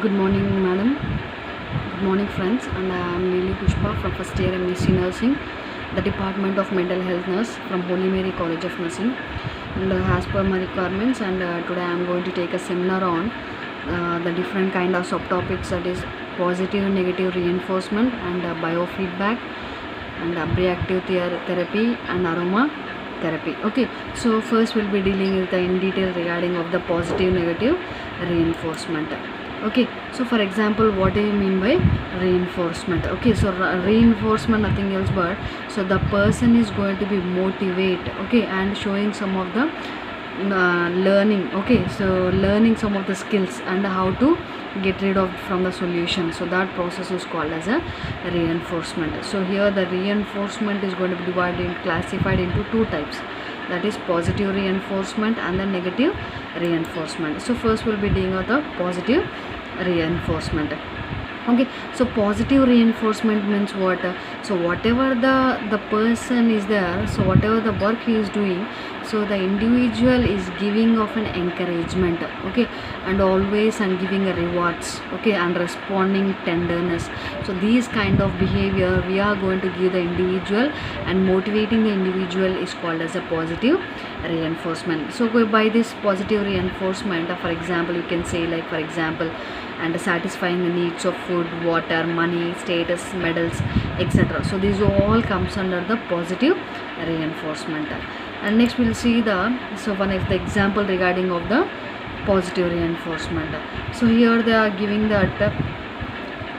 Good morning, madam. Good morning, friends. And I am Lily Pushpa from first year MSc Nursing, the Department of Mental Health Nurse from Holy Mary College of Nursing. And as per my requirements, and today I am going to take a seminar on the different kind of subtopics, that is positive and negative reinforcement and biofeedback and reactive therapy and aroma therapy. Okay, so first we'll be dealing with the in detail regarding of the positive negative reinforcement. Okay, so for example, what do you mean by reinforcement? Okay, so reinforcement nothing else but, so the person is going to be motivate, okay, and showing some of the learning, okay, so learning some of the skills and how to get rid of from the solution. So that process is called as a reinforcement. So here the reinforcement is going to be classified into two types, that is positive reinforcement and the negative reinforcement. So first we'll be dealing with the positive reinforcement. Okay, so positive reinforcement means what? So whatever the person is there, so whatever the work he is doing, so the individual is giving of an encouragement, okay, and always and giving a rewards, okay, and responding tenderness. So these kind of behavior we are going to give the individual, and motivating the individual is called as a positive reinforcement. So by this positive reinforcement, for example, you can say, like for example, and satisfying the needs of food, water, money, status, medals, etc. So these all comes under the positive reinforcement. And next we'll see one of the example regarding of the positive reinforcement. So here they are giving that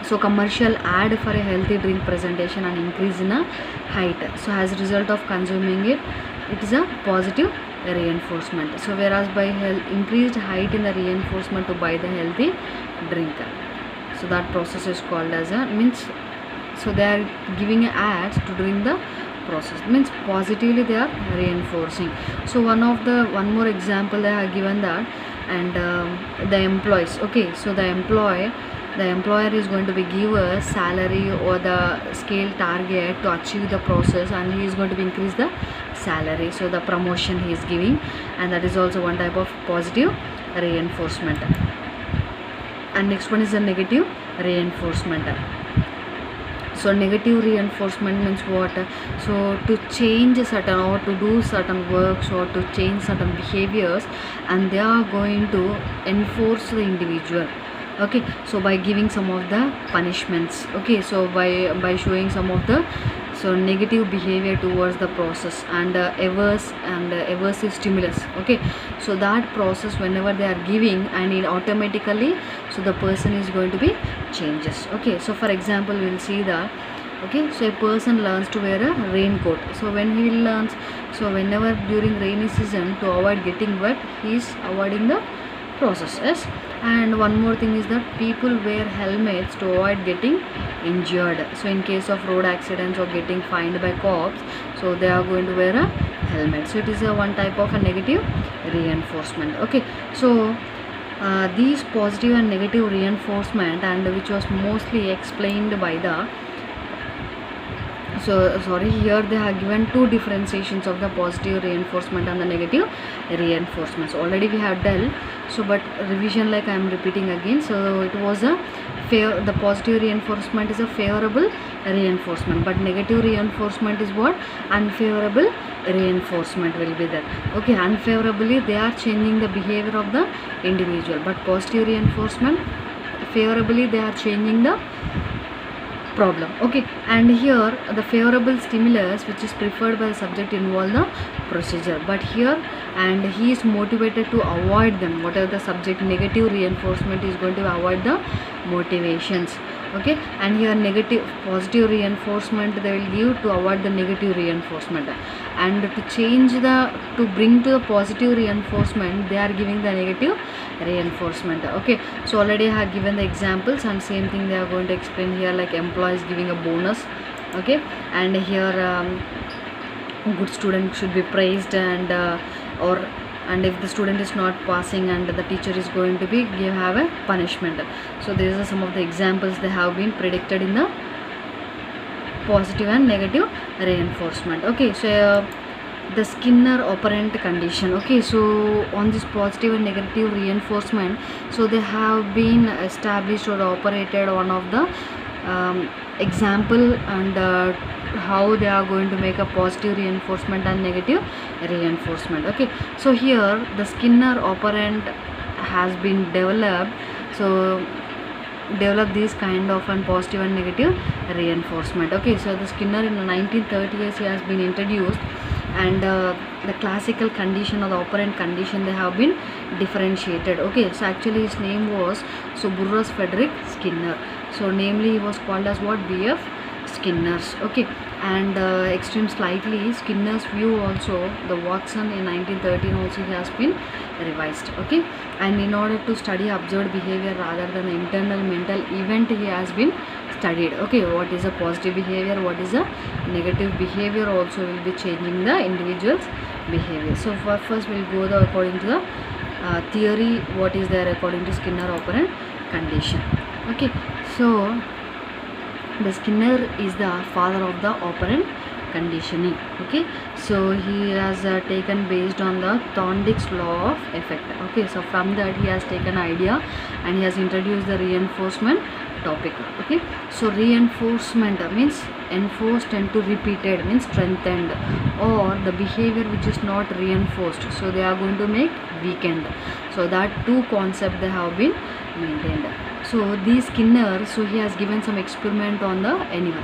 so commercial ad for a healthy drink presentation and increase in a height. So as a result of consuming it, it is a positive reinforcement. So whereas by increased height in the reinforcement to buy the healthy drink, so that process is called as a means, so they are giving ads to doing the process, means positively they are reinforcing. So one more example they have given that, and the employees, okay, so the employer is going to be give a salary or the scale target to achieve the process, and he is going to be increase the salary, so the promotion he is giving, and that is also one type of positive reinforcement. And next one is the negative reinforcement. So negative reinforcement means what? So to change certain or to do certain works or to change certain behaviors, and they are going to enforce the individual, okay, so by giving some of the punishments, okay, so by showing some of the negative behavior towards the process, and aversive stimulus, okay, so that process whenever they are giving, and it automatically, so the person is going to be changes. Okay, so for example, we will see that, okay, so a person learns to wear a raincoat. So when he learns, so whenever during rainy season, to avoid getting wet, he is avoiding the process. Yes, and one more thing is that people wear helmets to avoid getting injured. So in case of road accidents or getting fined by cops, so they are going to wear a helmet. So it is a one type of a negative reinforcement. Okay, so these positive and negative reinforcement, and which was mostly explained by the, so sorry, here they have given two differentiations of the positive reinforcement and the negative reinforcements. Already we have dealt, so but revision, like I am repeating again. So it was the positive reinforcement is a favorable reinforcement, but negative reinforcement is what? Unfavorable reinforcement will be there. Okay, unfavorably they are changing the behavior of the individual, but positive reinforcement, favorably they are changing the problem. Okay, and here the favorable stimulus which is preferred by the subject involve the procedure, but here, and he is motivated to avoid them, whatever the subject negative reinforcement is going to avoid the motivations. Okay, and here positive reinforcement they will give to avoid the negative reinforcement, and to bring to the positive reinforcement, they are giving the negative reinforcement. Okay, so already I have given the examples, and same thing they are going to explain here, like employees giving a bonus. Okay, and here good student should be praised, and if the student is not passing, and the teacher is going to be have a punishment. So these are some of the examples they have been predicted in the positive and negative reinforcement. Okay, so the Skinner operant condition. Okay, so on this positive and negative reinforcement, so they have been established or operated one of the example, and how they are going to make a positive reinforcement and negative reinforcement. Okay, so here the Skinner operant has been developed. So develop these kind of and positive and negative reinforcement. Okay, so the Skinner in the 1930s he has been introduced, and the classical condition or the operant condition, they have been differentiated. Okay, so actually his name was Burrus Frederick Skinner. So namely he was called as what, BF Skinners. Okay, and extreme slightly Skinner's view also, the Watson in 1913 also he has been revised. Okay, and in order to study observed behavior rather than the internal mental event, he has been studied. Okay, what is a positive behavior, what is a negative behavior, also will be changing the individual's behavior. So first we'll go according to the theory, what is there according to Skinner operant condition. Okay, so the Skinner is the father of the operant conditioning. Okay, so he has taken based on the Thorndike's law of effect. Okay, so from that he has taken idea and he has introduced the reinforcement topic. Okay, so reinforcement means enforced and to repeated means strengthened, or the behavior which is not reinforced, so they are going to make weakened. So that two concept they have been maintained. So these Skinner, so he has given some experiment on the animal.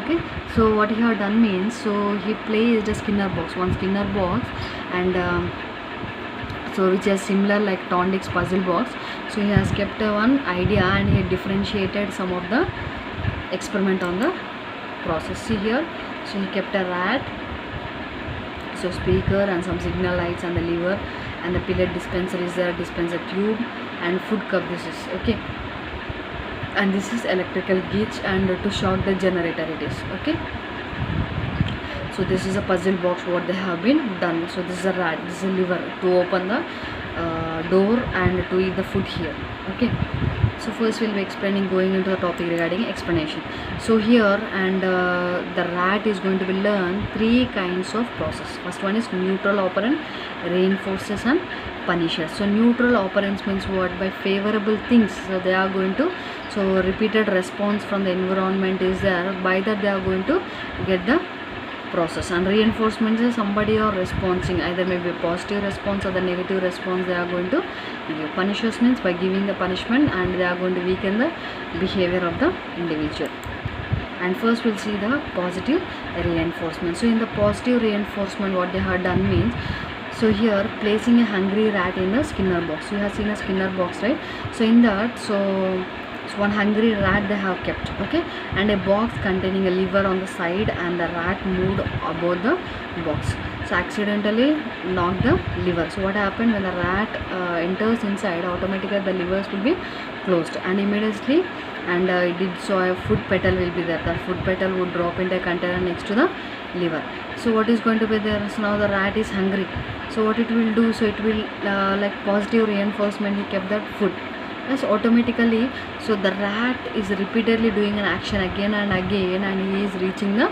Okay, so what he had done means, so he placed a Skinner box, one Skinner box, and so which is similar like Thorndike's puzzle box. So he has kept one idea and he differentiated some of the experiment on the process. See here, so he kept a rat, so speaker and some signal lights and the lever, and the pellet dispenser is there, dispenser tube and food cup, this is okay, and this is electrical gauge, and to shock the generator it is. Okay, so this is a puzzle box what they have been done. So this is a rat, this is a lever to open the door and to eat the food here. Okay, so first we'll be explaining, going into the topic regarding explanation. So here, and the rat is going to be learn three kinds of process. First one is neutral operant, reinforces and punishes. So neutral operants means what, by favorable things, so they are going to, so repeated response from the environment is there, by that they are going to get the process. And reinforcement is somebody are responding, either maybe a positive response or the negative response they are going to give. Punishes means by giving the punishment and they are going to weaken the behavior of the individual. And first we'll see the positive reinforcement. So in the positive reinforcement, what they have done means, so here placing a hungry rat in the Skinner box. You have seen a Skinner box, right? So in that, so one hungry rat they have kept. Okay, and a box containing a lever on the side, and the rat moved above the box, so accidentally knocked the lever. So what happened, when the rat enters inside, automatically the levers will be closed, and immediately, and it did so a food petal will be there. The food petal would drop into a container next to the lever. So what is going to be there? So now the rat is hungry, so what it will do, so it will like positive reinforcement, he kept that food. Yes, automatically, so the rat is repeatedly doing an action again and again, and he is reaching the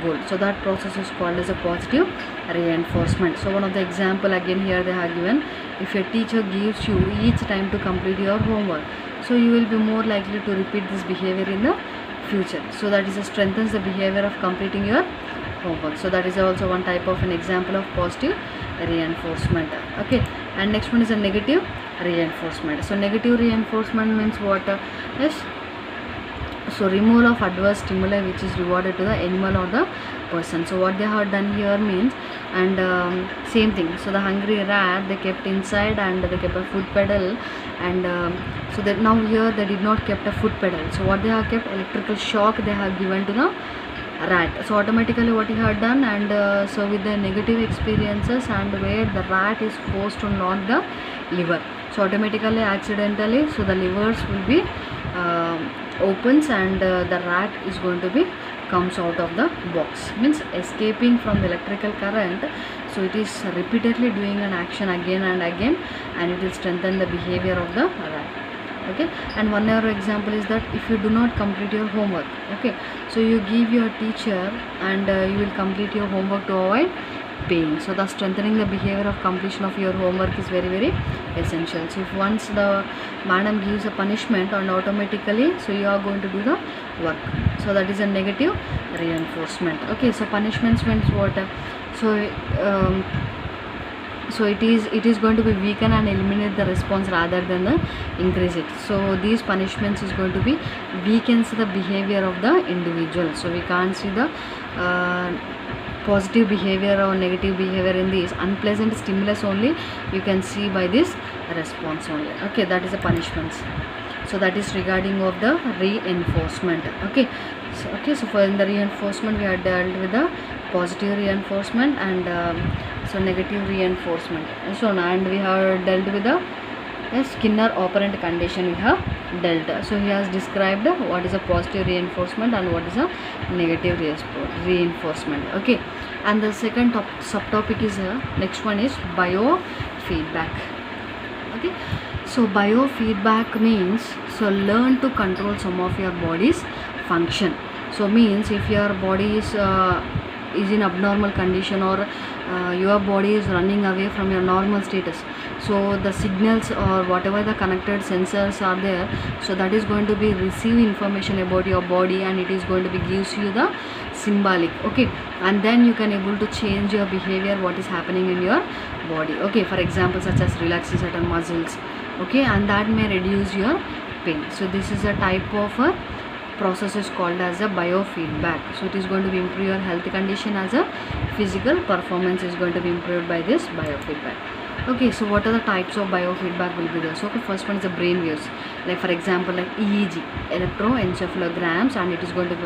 goal. So that process is called as a positive reinforcement. So one of the example again here they have given, if your teacher gives you each time to complete your homework, so you will be more likely to repeat this behavior in the future. So that is strengthens the behavior of completing your homework. So that is also one type of an example of positive reinforcement. Okay, and next one is a negative reinforcement. So negative reinforcement means what? Yes, so removal of adverse stimuli which is rewarded to the animal or the person. So what they have done here means, and same thing, so the hungry rat they kept inside and they kept a food pedal, and so that now here they did not kept a food pedal. So what they have kept, electrical shock they have given to the rat. So automatically what he had done, and so with the negative experiences, and where the rat is forced to knock the lever, so automatically accidentally, so the levers will be opens, and the rat is going to be comes out of the box, means escaping from the electrical current. So it is repeatedly doing an action again and again, and it will strengthen the behavior of the rat. Okay, and one other example is that if you do not complete your homework, okay, so you give your teacher, and you will complete your homework to avoid paying. So the strengthening the behavior of completion of your homework is very very essential. So if once the madam gives a punishment and automatically so you are going to do the work, so that is a negative reinforcement. Okay, so punishments means what? So so it is going to be weaken and eliminate the response rather than the increase it. So these punishments is going to be weakens the behavior of the individual. So we can't see the positive behavior or negative behavior in this unpleasant stimulus only. You can see by this response only. Okay, that is the punishments. So that is regarding of the reinforcement. Okay, so for in the reinforcement we have dealt with the positive reinforcement and so negative reinforcement. So now and we have dealt with the Skinner operant condition we have dealt. So he has described what is a positive reinforcement and what is a negative reinforcement. Okay, and the second subtopic is next one is biofeedback. Okay, so biofeedback means so learn to control some of your body's function. So means if your body is in abnormal condition or your body is running away from your normal status, so the signals or whatever the connected sensors are there, so that is going to be receive information about your body and it is going to be gives you the symbolic. Okay, and then you can able to change your behavior what is happening in your body. Okay, for example such as relaxing certain muscles. Okay, and that may reduce your pain. So this is a type of a process is called as a biofeedback. So it is going to be improve your health condition as a physical performance is going to be improved by this biofeedback. Okay, so what are the types of biofeedback will be there? So okay, first one is the brain waves, like for example like EEG, electroencephalograms, and it is going to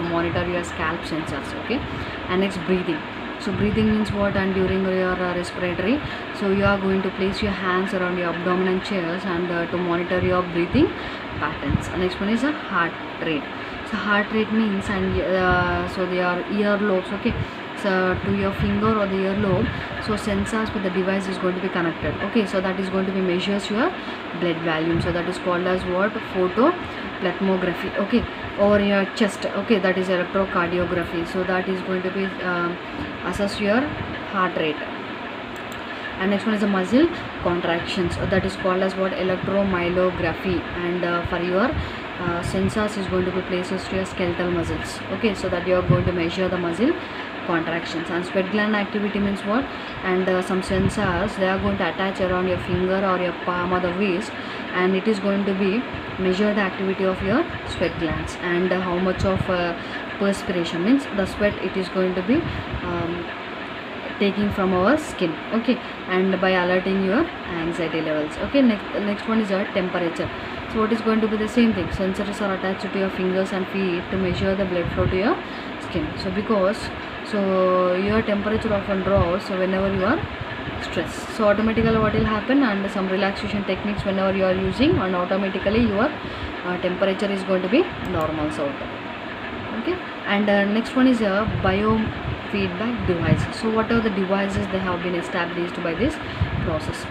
monitor your scalp sensors. Okay, and next breathing. So breathing means what? And during your respiratory, so you are going to place your hands around your abdomen and chest and to monitor your breathing patterns. And next one is a heart rate. So heart rate means and so they are ear lobes. Okay, so to your finger or the earlobe, so sensors with the device is going to be connected. Okay, so that is going to be measures your blood volume. So that is called as what? Photoplethysmography. Okay, or your chest. Okay, that is electrocardiography. So that is going to be assess your heart rate. And next one is the muscle contractions. That is called as what? Electromyography. And for your sensors is going to be places to your skeletal muscles. Okay, so that you are going to measure the muscle contractions. And sweat gland activity means what? And some sensors they are going to attach around your finger or your palm or the wrist, and it is going to be measure the activity of your sweat glands and how much of perspiration means the sweat it is going to be taking from our skin. Okay, and by alerting your anxiety levels. Okay, next one is your temperature. So what is going to be the same thing? Sensors are attached to your fingers and feet to measure the blood flow to your skin. So because so your temperature often drops so whenever you are stressed, so automatically what will happen, and some relaxation techniques whenever you are using, and automatically your temperature is going to be normal out. Okay, and next one is a biofeedback devices. So what are the devices they have been established by this process?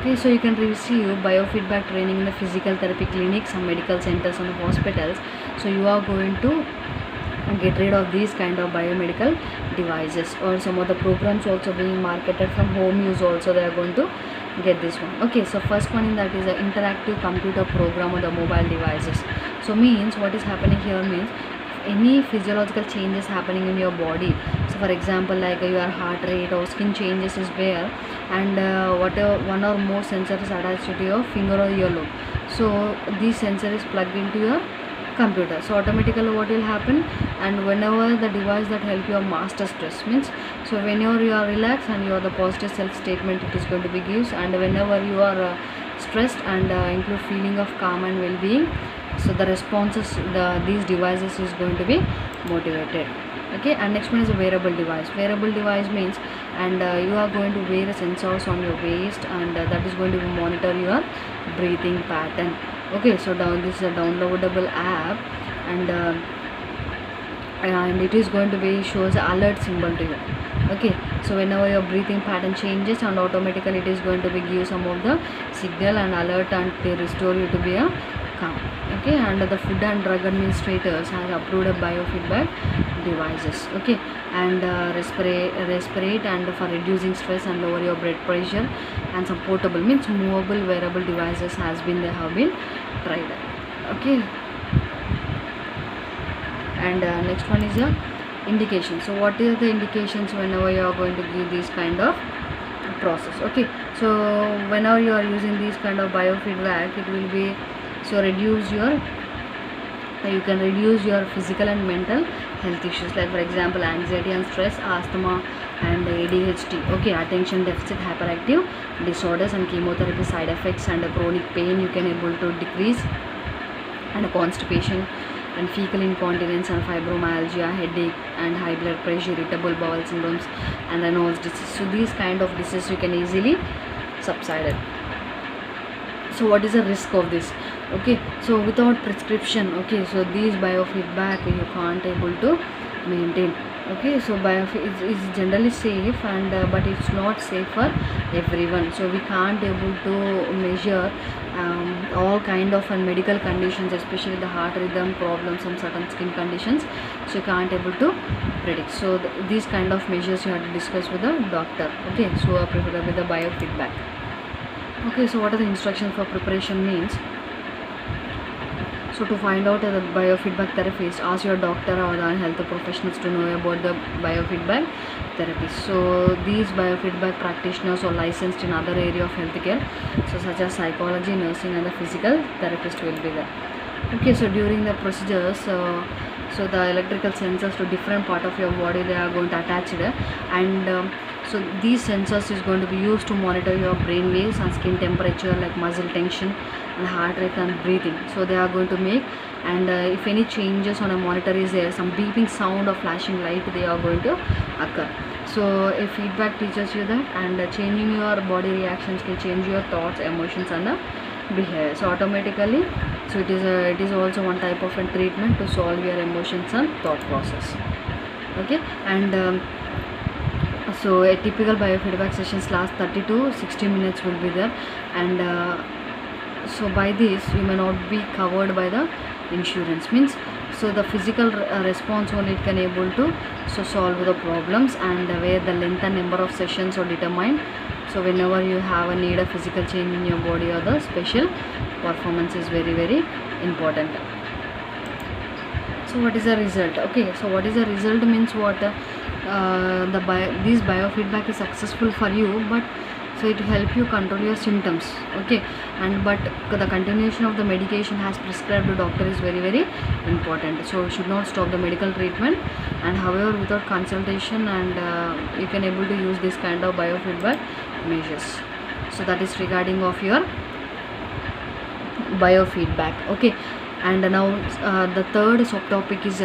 Okay, so you can receive biofeedback training in the physical therapy clinics, some medical centers and hospitals. So you are going to get rid of these kind of biomedical devices, or some of the programs also being marketed from home use also they are going to get this one. Okay, so first one in that is an interactive computer program on the mobile devices. So means what is happening here means any physiological changes happening in your body. So for example like your heart rate or skin changes is there, and whatever one or more sensors attached to your finger or earlobe, so this sensor is plugged into your computer. So automatically what will happen, and whenever the device that help you master stress means, so whenever you are relaxed and you are the positive self statement it is going to be gives, and whenever you are stressed and include feeling of calm and well-being, so the responses these devices is going to be motivated. Okay, and next one is a wearable device. Wearable device means, and you are going to wear a sensors on your waist, and that is going to monitor your breathing pattern. Okay, so this is a downloadable app, and it is going to be shows alert symbol to you. Okay, so whenever your breathing pattern changes, and automatically it is going to be give some of the signal and alert and to restore you to be a calm. Okay, and the Food and Drug Administrators has approved a biofeedback devices. Okay, and respirate and for reducing stress and lower your blood pressure, and some portable means movable wearable devices they have been tried. Okay, and next one is a indication. So what are the indications whenever you are going to give this kind of process? Okay, so whenever you are using these kind of biofeedback, it will be so reduce your you can reduce your physical and mental health issues, like for example anxiety and stress, asthma and ADHD. Okay, attention deficit hyperactive disorders and chemotherapy side effects and chronic pain you can able to decrease, and constipation and fecal incontinence and fibromyalgia, headache and high blood pressure, irritable bowel syndromes and Raynaud's disease. So these kind of diseases you can easily subside it. So what is the risk of this? Okay, so without prescription, okay, so these biofeedback you can't able to maintain. Okay, so biofeed is generally safe, and but it's not safe for everyone. So we can't able to measure all kind of medical conditions, especially the heart rhythm problems and certain skin conditions. So you can't able to predict. So these kind of measures you have to discuss with the doctor. Okay, so prefer with the biofeedback. Okay, so what are the instructions for preparation means? So to find out the biofeedback therapist, ask your doctor or the health professionals to know about the biofeedback therapy. So these biofeedback practitioners are licensed in other area of healthcare, so such as psychology, nursing and the physical therapist will be there. Okay, so during the procedures, so the electrical sensors to different part of your body they are going to attach it, and so these sensors is going to be used to monitor your brain waves and skin temperature, like muscle tension and heart rate and breathing. So they are going to make, and if any changes on a monitor is there, some beeping sound or flashing light they are going to occur. So a feedback teaches you that, and changing your body reactions can change your thoughts, emotions and behavior. So automatically, so it is also one type of a treatment to solve your emotions and thought process. Okay, and so a typical biofeedback sessions last 30 to 60 minutes will be there, and so by this you may not be covered by the insurance means. So the physical response only it can able to so solve the problems, and where the length and number of sessions are determined. So whenever you have a need a physical change in your body, or the special performance is very important. So what is the result? Okay, so what is the result means what this biofeedback is successful for you, but so it help you control your symptoms. Okay, and but the continuation of the medication has prescribed the doctor is very important. So you should not stop the medical treatment, and however without consultation, and you can able to use this kind of biofeedback measures. So that is regarding of your biofeedback. Okay, and now the third subtopic is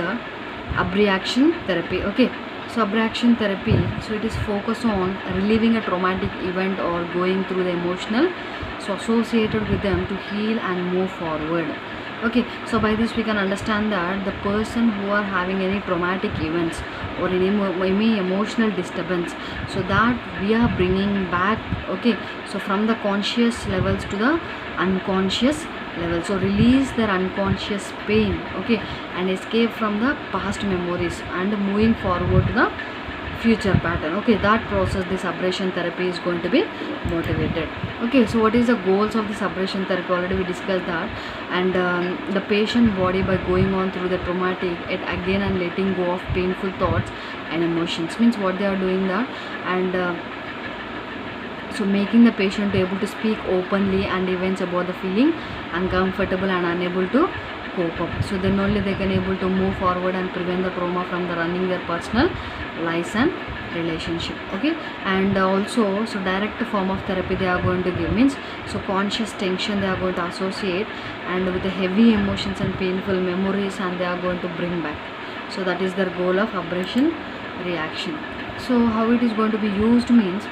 abreaction therapy. Okay, so abreaction therapy, so it is focused on relieving a traumatic event or going through the emotional so associated with them to heal and move forward. Okay, so by this we can understand that the person who are having any traumatic events or any emotional disturbance, so that we are bringing back. Okay, so from the conscious levels to the unconscious level, so release their unconscious pain. Okay, and escape from the past memories and moving forward to the future pattern. Okay, that process this abrasion therapy is going to be motivated. Okay, so what is the goals of this abrasion therapy? Already we discussed that, and the patient body by going on through the traumatic it again and letting go of painful thoughts and emotions means what they are doing that, and so making the patient able to speak openly and events about the feeling uncomfortable and unable to cope up. So then only they can able to move forward and prevent the trauma from the running their personal lives and relationship. Okay, and also so direct form of therapy they are going to give means so conscious tension they are going to associate and with the heavy emotions and painful memories, and they are going to bring back. So that is their goal of abrasion reaction. So how it is going to be used means,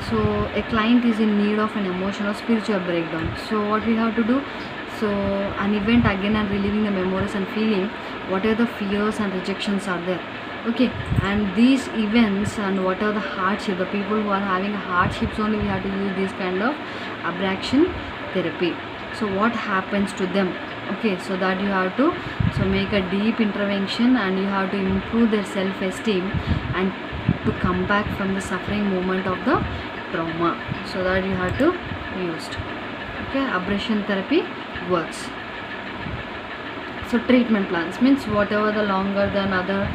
so a client is in need of an emotional or spiritual breakdown. So what we have to do, so an event again and relieving the memories and feeling what are the fears and rejections are there. Okay, and these events and what are the hardship, the people who are having hardships only we have to use this kind of abrasion therapy. So what happens to them? Okay, so that you have to So make a deep intervention, and you have to improve their self-esteem and to come back from the suffering moment of the trauma. So that you have to use. Okay, abrasion therapy works. So treatment plans means whatever the longer than other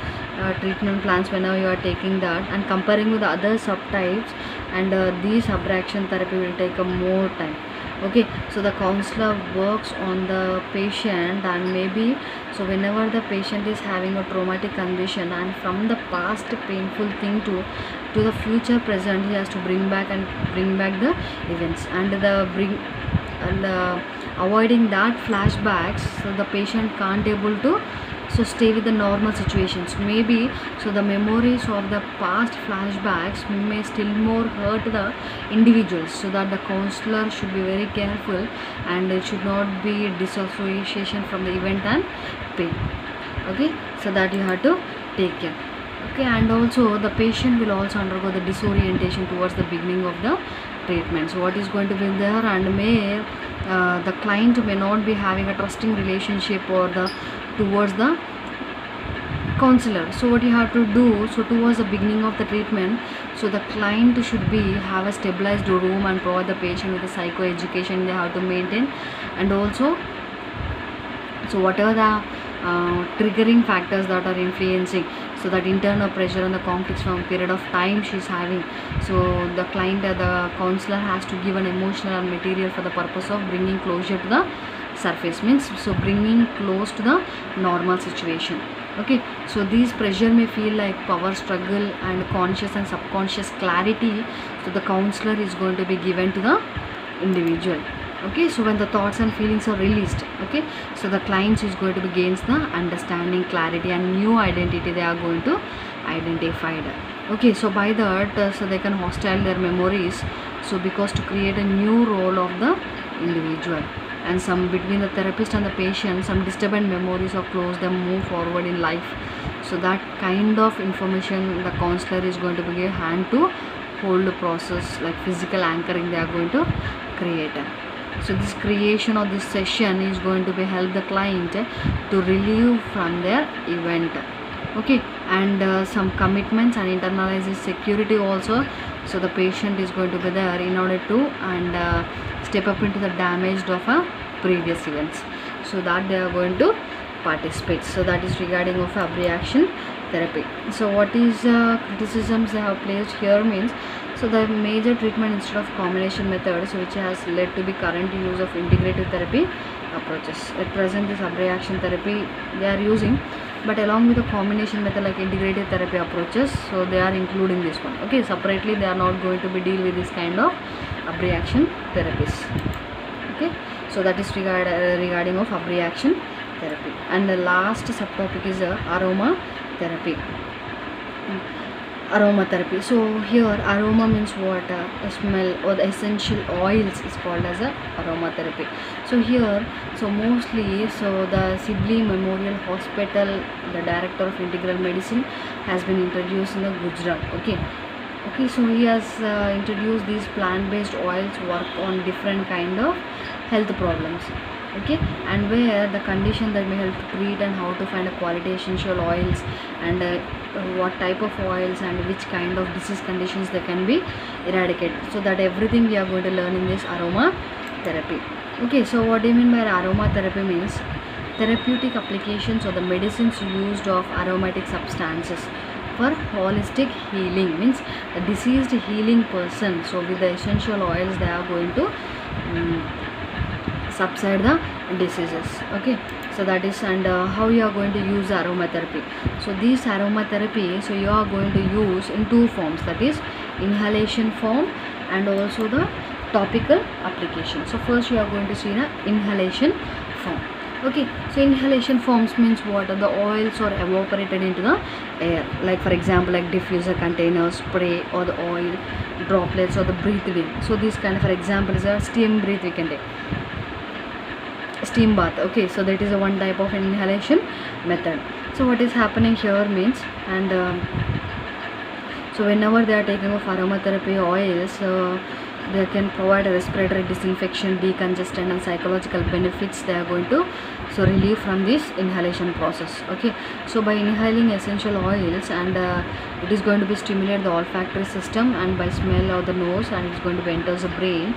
treatment plans whenever you are taking that, and comparing with the other subtypes, and these abrasion therapy will take a more time. Okay, so the counselor works on the patient, and maybe so whenever the patient is having a traumatic condition, and from the past painful thing to the future present, he has to bring back the events, and the bring and avoiding that flashbacks, so the patient can't able to so stay with the normal situations. Maybe so the memories of the past flashbacks may still more hurt the individuals, so that the counselor should be very careful, and it should not be dissociation from the event and pain. Okay, so that you have to take care. Okay, and also the patient will also undergo the disorientation towards the beginning of the treatment. So what is going to be there, and may the client may not be having a trusting relationship or the towards the counselor. So what you have to do, so towards the beginning of the treatment, so the client should be have a stabilized room and provide the patient with the psycho education they have to maintain, and also so whatever the triggering factors that are influencing, so that internal pressure and the conflicts from period of time she's having, so the client the counselor has to give an emotional and material for the purpose of bringing closure to the surface, means so bringing close to the normal situation. Okay, so these pressure may feel like power struggle and conscious and subconscious clarity, so the counselor is going to be given to the individual. Okay, so when the thoughts and feelings are released, okay, so the clients is going to be gains the understanding, clarity, and new identity they are going to identified. Okay, so by that so they can hostile their memories, so because to create a new role of the individual, and some between the therapist and the patient some disturbed memories or close them move forward in life. So that kind of information the counselor is going to be give hand to hold the process, like physical anchoring they are going to create. So this creation of this session is going to be help the client to relieve from their event. Okay, and some commitments and internalizes security also, so the patient is going to be there in order to and step up into the damage of a previous events, so that they are going to participate. So that is regarding of abreaction therapy. So what is criticisms they have placed here means, so the major treatment instead of combination methods, which has led to the current use of integrative therapy approaches. At present this abreaction therapy they are using, but along with the combination method like integrative therapy approaches, so they are including this one. Okay, separately they are not going to be deal with this kind of abreaction therapies. Okay, so that is regarding of abreaction therapy. And the last subtopic is aroma therapy. Aromatherapy. So here aroma means what? A smell or the essential oils is called as a aromatherapy. So here, so mostly, so the Sibley Memorial Hospital, the director of integral medicine has been introduced in the Gujarat. Okay, so he has introduced these plant-based oils work on different kind of health problems. Okay, and where the condition that may help to treat, and how to find a quality essential oils, and what type of oils and which kind of disease conditions they can be eradicated. So that everything we are going to learn in this aroma therapy. Okay, so what do you mean by aroma therapy means? Therapeutic applications or the medicines used of aromatic substances for holistic healing, means a deceased healing person, so with the essential oils they are going to subside the diseases. Okay, so that is, and how you are going to use aromatherapy. So this aromatherapy, so you are going to use in two forms, that is inhalation form and also the topical application. So first you are going to see the inhalation form. Okay, so inhalation forms means what? The oils are evaporated into the air, like for example like diffuser containers, spray, or the oil droplets, or the breathed in. So this kind of, for example, is a steam breath we can take, steam bath. Okay, so that is a one type of inhalation method. So what is happening here means, and so whenever they are taking of aromatherapy oils, they can provide a respiratory disinfection, decongestant and psychological benefits they are going to relieve from this inhalation process. Okay, so by inhaling essential oils, and it is going to be stimulate the olfactory system, and by smell of the nose, and it's going to be enters the brain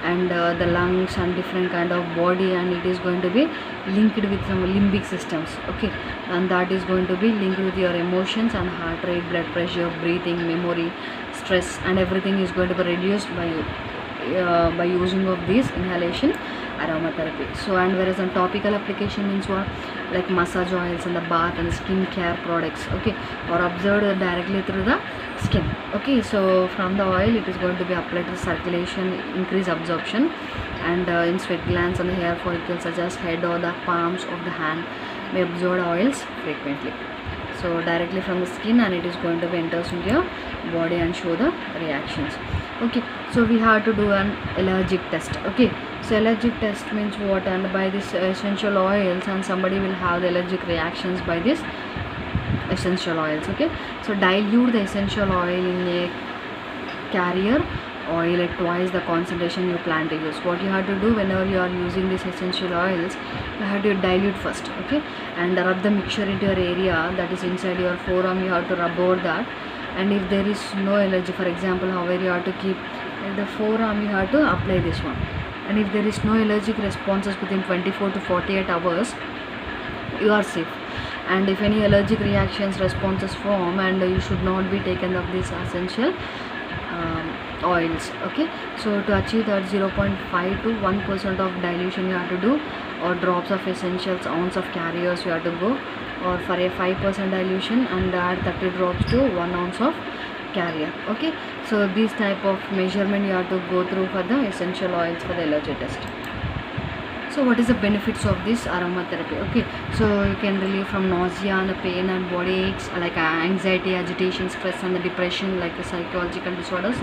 and the lungs and different kind of body, and it is going to be linked with some limbic systems. Okay, and that is going to be linked with your emotions and heart rate, blood pressure, breathing, memory, stress, and everything is going to be reduced by using of this inhalation aromatherapy. So, and whereas on topical application means what, like massage oils and the bath and skin care products, okay, or observed directly through the skin. Okay, so from the oil it is going to be applied to circulation, increase absorption, and in sweat glands and the hair follicles such as head or the palms of the hand may absorb oils frequently. So directly from the skin, and it is going to be enters into your body and show the reactions. Okay, so we have to do an allergic test. Okay, so allergic test means what, and by this essential oils, and somebody will have the allergic reactions by this essential oils. Okay, so dilute the essential oil in a carrier oil at twice the concentration you plan to use. What you have to do whenever you are using these essential oils, you have to dilute first. Okay, and rub the mixture into your area, that is inside your forearm. You have to rub over that, and if there is no allergy, for example, however you have to keep at the forearm, you have to apply this one, and if there is no allergic responses within 24 to 48 hours, you are safe. And if any allergic reactions responses form, and you should not be taken of these essential oils. Okay, so to achieve that 0.5 to 1% of dilution you have to do, or drops of essentials, ounce of carriers you have to go, or for a 5% dilution and add 30 drops to 1 ounce of carrier. Okay, so this type of measurement you have to go through for the essential oils for the allergy test. So what is the benefits of this aromatherapy? Okay, so you can relieve from nausea and the pain and body aches like anxiety, agitation, stress and the depression, like the psychological disorders,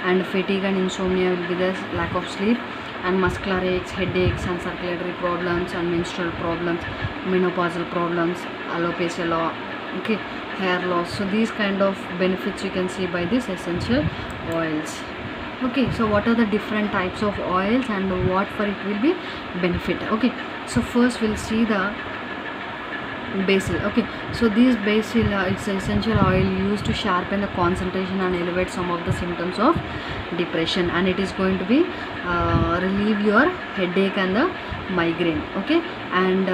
and fatigue and insomnia will be the lack of sleep, and muscular aches, headaches and circulatory problems and menstrual problems, menopausal problems, alopecia law, okay, hair loss. So these kind of benefits you can see by these essential oils. Okay, so what are the different types of oils and what for it will be benefit? Okay, so first we'll see the basil. Okay, so this basil it's essential oil used to sharpen the concentration and elevate some of the symptoms of depression, and it is going to be relieve your headache and the migraine. Okay, and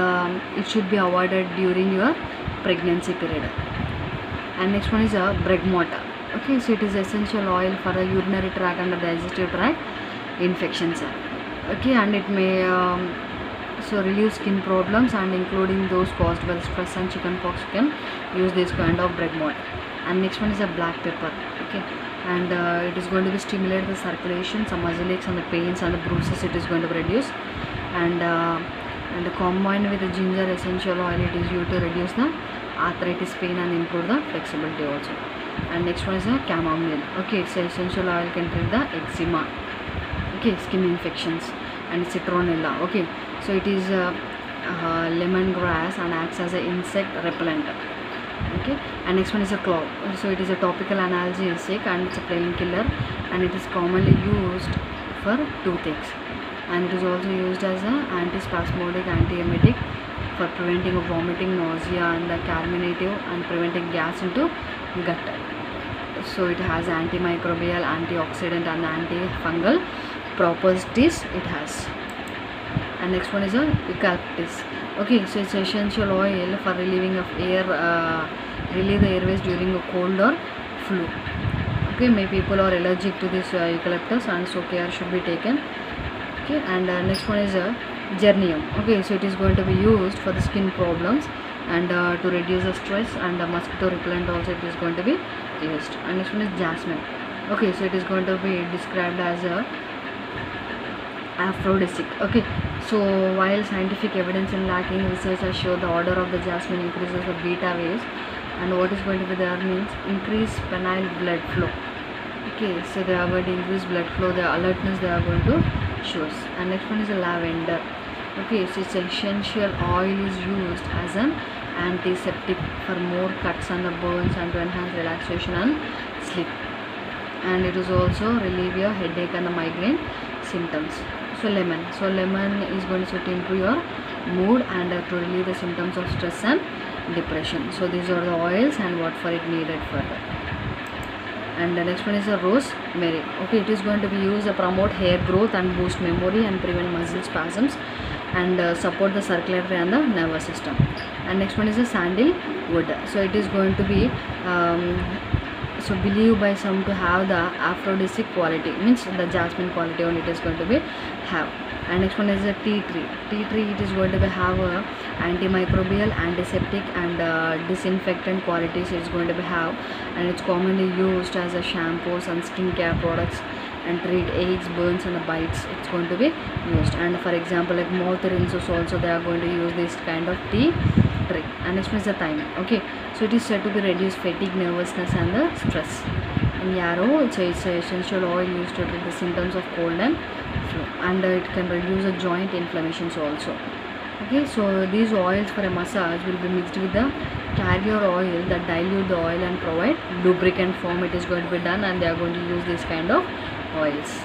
it should be avoided during your pregnancy period. And next one is a bergamot. Okay, so it is essential oil for a urinary tract and the digestive tract infections. Okay, and it may so relieve skin problems and including those caused by stress and chickenpox. You can use this kind of bergamot. And next one is a black pepper. Okay, and it is going to be stimulate the circulation, some muscle aches and the pains and the bruises it is going to reduce. And combined with the ginger essential oil, it is used to reduce the arthritis pain and improve the flexibility also. And next one is a chamomile. Okay, it's essential oil can treat the eczema, okay, skin infections, and citronella. Okay, so it is lemongrass and acts as an insect repellent. Okay, and next one is a clove. So it is a topical analgesic and it's a painkiller, and it is commonly used for toothaches, and it is also used as an antispasmodic, antiemetic for preventing of vomiting, nausea, and the carminative and preventing gas into gut. So it has antimicrobial, antioxidant and antifungal properties it has. And next one is a eucalyptus. Okay, so it's essential oil for relieving of relieve the airways during a cold or flu. Okay, many people are allergic to this eucalyptus, and so care should be taken. Okay, and next one is a geranium. Okay, so it is going to be used for the skin problems and to reduce the stress, and mosquito repellent also it is going to be used. And next one is jasmine. Okay, so it is going to be described as a aphrodisiac. Okay, so while scientific evidence in lacking, research has shown the order of the jasmine increases the beta waves, and what is going to be there means increase penile blood flow. Okay, so they are going to increase blood flow, the alertness they are going to show. And next one is a lavender. Okay, so its essential oil is used as an antiseptic for more cuts and the burns, and to enhance relaxation and sleep. and it is also relieve your headache and the migraine symptoms. So lemon is going to improve your mood and to relieve the symptoms of stress and depression. So these are the oils and what for it needed further. And the next one is a rosemary. Okay, it is going to be used to promote hair growth and boost memory and prevent muscle spasms and support the circulatory and the nervous system. And next one is a sandalwood. So it is going to be so believed by some to have the aphrodisiac quality, means the jasmine quality only it is going to be have. And next one is a tea tree. It is going to be have a antimicrobial, antiseptic and disinfectant qualities it is going to be have, and it's commonly used as a shampoos and skincare products and treat aches, burns and bites. It's going to be used. And for example, like mouth rinses also they are going to use this kind of tea tree. And next one is the thyme. Okay, so it is said to be reduce fatigue, nervousness and the stress. And yarrow, it's an essential oil used to treat the symptoms of cold and flu, and it can reduce the joint inflammations also. Okay, so these oils for a massage will be mixed with the carrier oil that dilute the oil and provide lubricant form. It is going to be done, and they are going to use this kind of oils.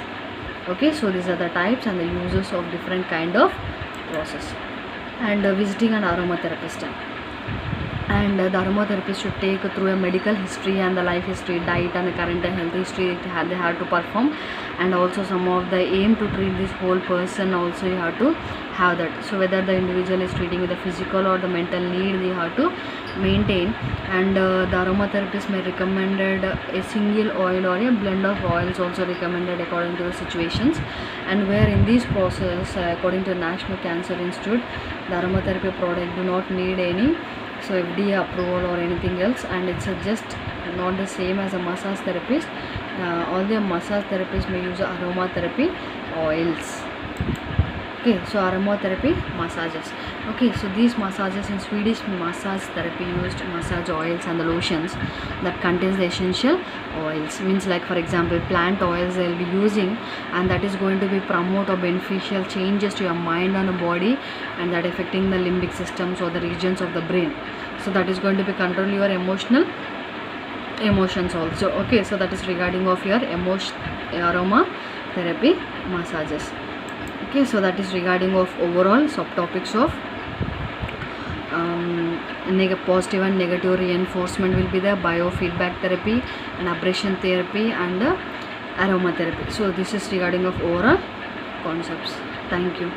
Okay, so these are the types and the uses of different kind of process. And visiting an aromatherapist, and the aromatherapist should take through a medical history and the life history, diet and the current and health history they have to perform, and also some of the aim to treat this whole person also you have to have that. So whether the individual is treating with the physical or the mental need they have to maintain. And the aromatherapist may recommended a single oil or a blend of oils also recommended according to the situations. And where in this process according to National Cancer Institute, the aromatherapy product do not need any FDA approval or anything else, and it's just not the same as a massage therapist. All the massage therapists may use aromatherapy oils. Okay, so aromatherapy massages. Okay, so these massages in Swedish massage therapy used massage oils and the lotions that contains the essential oils, means like for example plant oils they will be using, and that is going to be promote or beneficial changes to your mind and the body, and that affecting the limbic systems or the regions of the brain. So that is going to be control your emotions also. Okay, so that is regarding of your aroma therapy massages. Okay, so that is regarding of overall subtopics of positive and negative reinforcement will be the biofeedback therapy and abrasion therapy and aromatherapy. So this is regarding of overall concepts. Thank you.